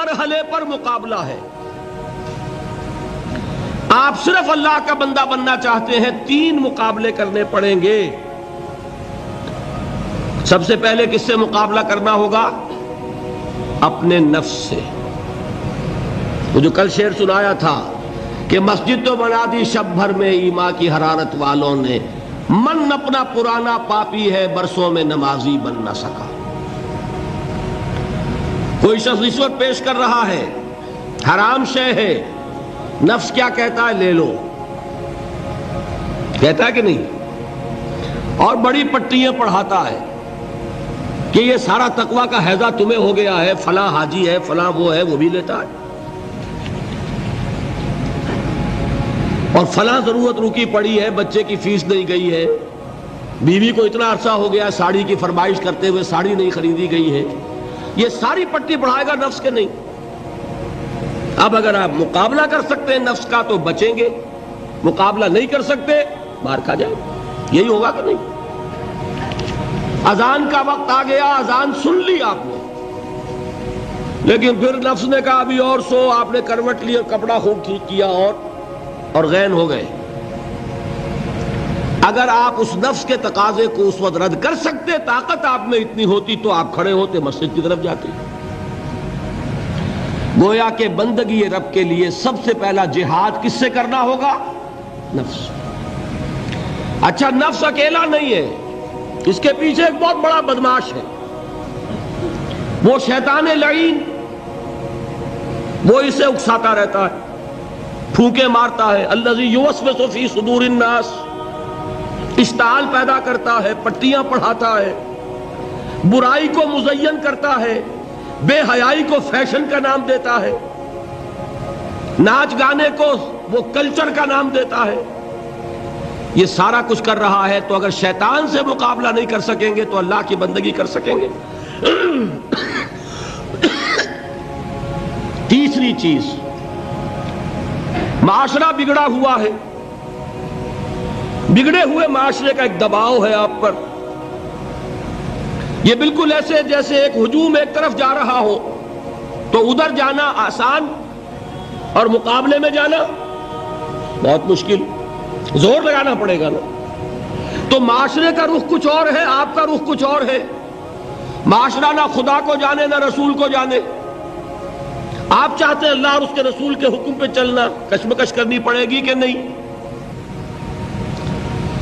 مرحلے پر مقابلہ ہے. آپ صرف اللہ کا بندہ بننا چاہتے ہیں، 3 مقابلے کرنے پڑیں گے. سب سے پہلے کس سے مقابلہ کرنا ہوگا؟ اپنے نفس سے. وہ جو کل شعر سنایا تھا کہ مسجد تو بنا دی شب بھر میں ایمان کی حرارت والوں نے، من اپنا پرانا پاپی ہے برسوں میں نمازی بن نہ سکا. کوئی شخص رشوت پیش کر رہا ہے، حرام شے ہے، نفس کیا کہتا ہے؟ لے لو. کہتا ہے کہ نہیں؟ اور بڑی پٹیاں پڑھاتا ہے کہ یہ سارا تقویٰ کا حیضہ تمہیں ہو گیا ہے، فلاں حاجی ہے، فلاں وہ ہے، وہ بھی لیتا ہے. اور فلاں ضرورت رکی پڑی ہے، بچے کی فیس نہیں گئی ہے، بیوی کو اتنا عرصہ ہو گیا ساڑی کی فرمائش کرتے ہوئے ساڑی نہیں خریدی گئی ہے. یہ ساری پٹی پڑھائے گا نفس کے نہیں. اب اگر آپ مقابلہ کر سکتے ہیں نفس کا تو بچیں گے، مقابلہ نہیں کر سکتے مار کھا جائے. یہی ہوگا کہ نہیں؟ اذان کا وقت آ گیا، اذان سن لی آپ نے، لیکن پھر نفس نے کہا ابھی اور سو، آپ نے کروٹ لی اور کپڑا خوب ٹھیک کیا اور غین ہو گئے. اگر آپ اس نفس کے تقاضے کو اس وقت رد کر سکتے، طاقت آپ میں اتنی ہوتی تو آپ کھڑے ہوتے مسجد کی طرف جاتے. گویا کہ بندگی رب کے لیے سب سے پہلا جہاد کس سے کرنا ہوگا؟ نفس. اچھا نفس اکیلا نہیں ہے، اس کے پیچھے ایک بہت بڑا بدماش ہے، وہ شیطان لعین. وہ اسے اکساتا رہتا ہے، پھونکے مارتا ہے. الذی یوسوس فی صدور الناس، اشتعال پیدا کرتا ہے، پٹیاں پڑھاتا ہے، برائی کو مزین کرتا ہے، بے حیائی کو فیشن کا نام دیتا ہے، ناچ گانے کو وہ کلچر کا نام دیتا ہے. یہ سارا کچھ کر رہا ہے. تو اگر شیطان سے مقابلہ نہیں کر سکیں گے تو اللہ کی بندگی کر سکیں گے؟ تیسری چیز، معاشرہ بگڑا ہوا ہے، بگڑے ہوئے معاشرے کا ایک دباؤ ہے آپ پر. یہ بالکل ایسے جیسے ایک ہجوم ایک طرف جا رہا ہو تو ادھر جانا آسان اور مقابلے میں جانا بہت مشکل، زور لگانا پڑے گا نا. تو معاشرے کا رخ کچھ اور ہے، آپ کا رخ کچھ اور ہے. معاشرہ نہ خدا کو جانے نہ رسول کو جانے. آپ چاہتے ہیں اللہ اور اس کے رسول کے حکم پہ چلنا، کشمکش کرنی پڑے گی کہ نہیں؟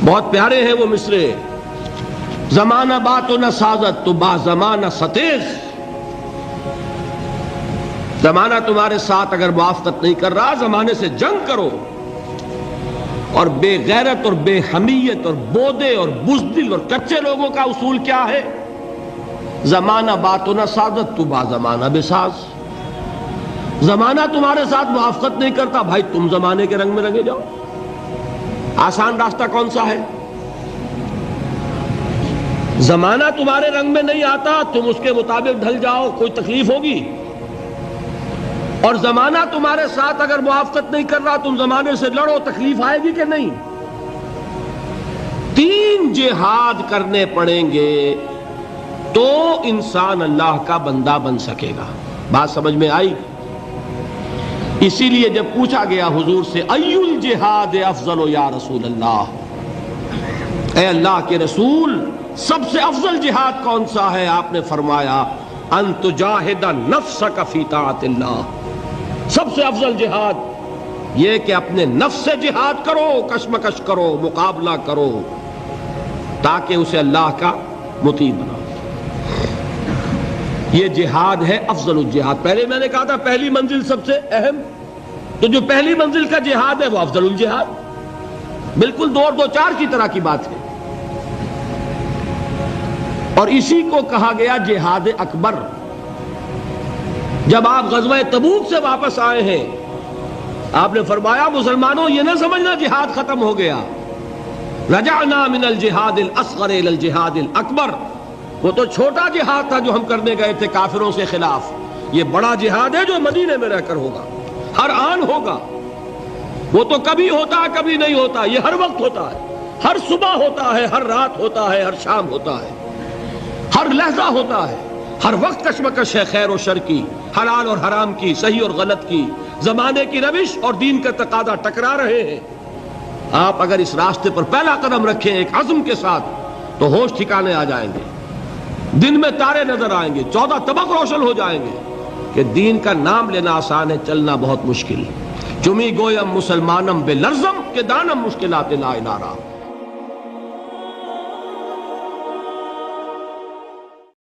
بہت پیارے ہیں وہ مصرے، زمانہ بات و نہ سازت تو با زمانہ ستیز. زمانہ تمہارے ساتھ اگر موافقت نہیں کر رہا، زمانے سے جنگ کرو. اور بے غیرت اور بے حمیت اور بودے اور بزدل اور کچے لوگوں کا اصول کیا ہے؟ زمانہ بات و نہ سازت تو با زمانہ بے ساز. زمانہ تمہارے ساتھ موافقت نہیں کرتا، بھائی تم زمانے کے رنگ میں رنگے جاؤ. آسان راستہ کون سا ہے؟ زمانہ تمہارے رنگ میں نہیں آتا، تم اس کے مطابق ڈھل جاؤ، کوئی تکلیف ہوگی. اور زمانہ تمہارے ساتھ اگر موافقت نہیں کر رہا، تم زمانے سے لڑو، تکلیف آئے گی کہ نہیں؟ 3 جہاد کرنے پڑیں گے تو انسان اللہ کا بندہ بن سکے گا. بات سمجھ میں آئی؟ اسی لیے جب پوچھا گیا حضور سے ای الجہاد افضل یا رسول اللہ، اے اللہ کے رسول سب سے افضل جہاد کون سا ہے؟ آپ نے فرمایا ان تجاہد نفسک فی طاعت اللہ. سب سے افضل جہاد یہ کہ اپنے نفس سے جہاد کرو، کشمکش کرو، مقابلہ کرو، تاکہ اسے اللہ کا مطیع بناؤ. یہ جہاد ہے افضل الجہاد. پہلے میں نے کہا تھا پہلی منزل سب سے اہم، تو جو پہلی منزل کا جہاد ہے وہ افضل الجہاد. بالکل 2 اور 2 4 کی طرح کی بات ہے. اور اسی کو کہا گیا جہاد اکبر. جب آپ غزوہ تبوک سے واپس آئے ہیں، آپ نے فرمایا مسلمانوں یہ نہ سمجھنا جہاد ختم ہو گیا. رجعنا من الجہاد الاصغر الى الجہاد الاکبر. وہ تو چھوٹا جہاد تھا جو ہم کرنے گئے تھے کافروں سے خلاف. یہ بڑا جہاد ہے جو مدینے میں رہ کر ہوگا، ہر آن ہوگا. وہ تو کبھی ہوتا ہے کبھی نہیں ہوتا، یہ ہر وقت ہوتا ہے، ہر صبح ہوتا ہے، ہر رات ہوتا ہے، ہر شام ہوتا ہے، ہر لحظہ ہوتا ہے، ہر وقت کشمکش ہے خیر و شر کی، حلال اور حرام کی، صحیح اور غلط کی، زمانے کی روش اور دین کا تقاضا ٹکرا رہے ہیں۔ آپ اگر اس راستے پر پہلا قدم رکھیں ایک عزم کے ساتھ تو ہوش ٹھکانے آ جائیں گے، دن میں تارے نظر آئیں گے، 14 طبق روشن ہو جائیں گے کہ دین کا نام لینا آسان ہے، چلنا بہت مشکل۔ چمی گویم مسلمانم بے لرزم کہ دانم مشکلات لا الہ۔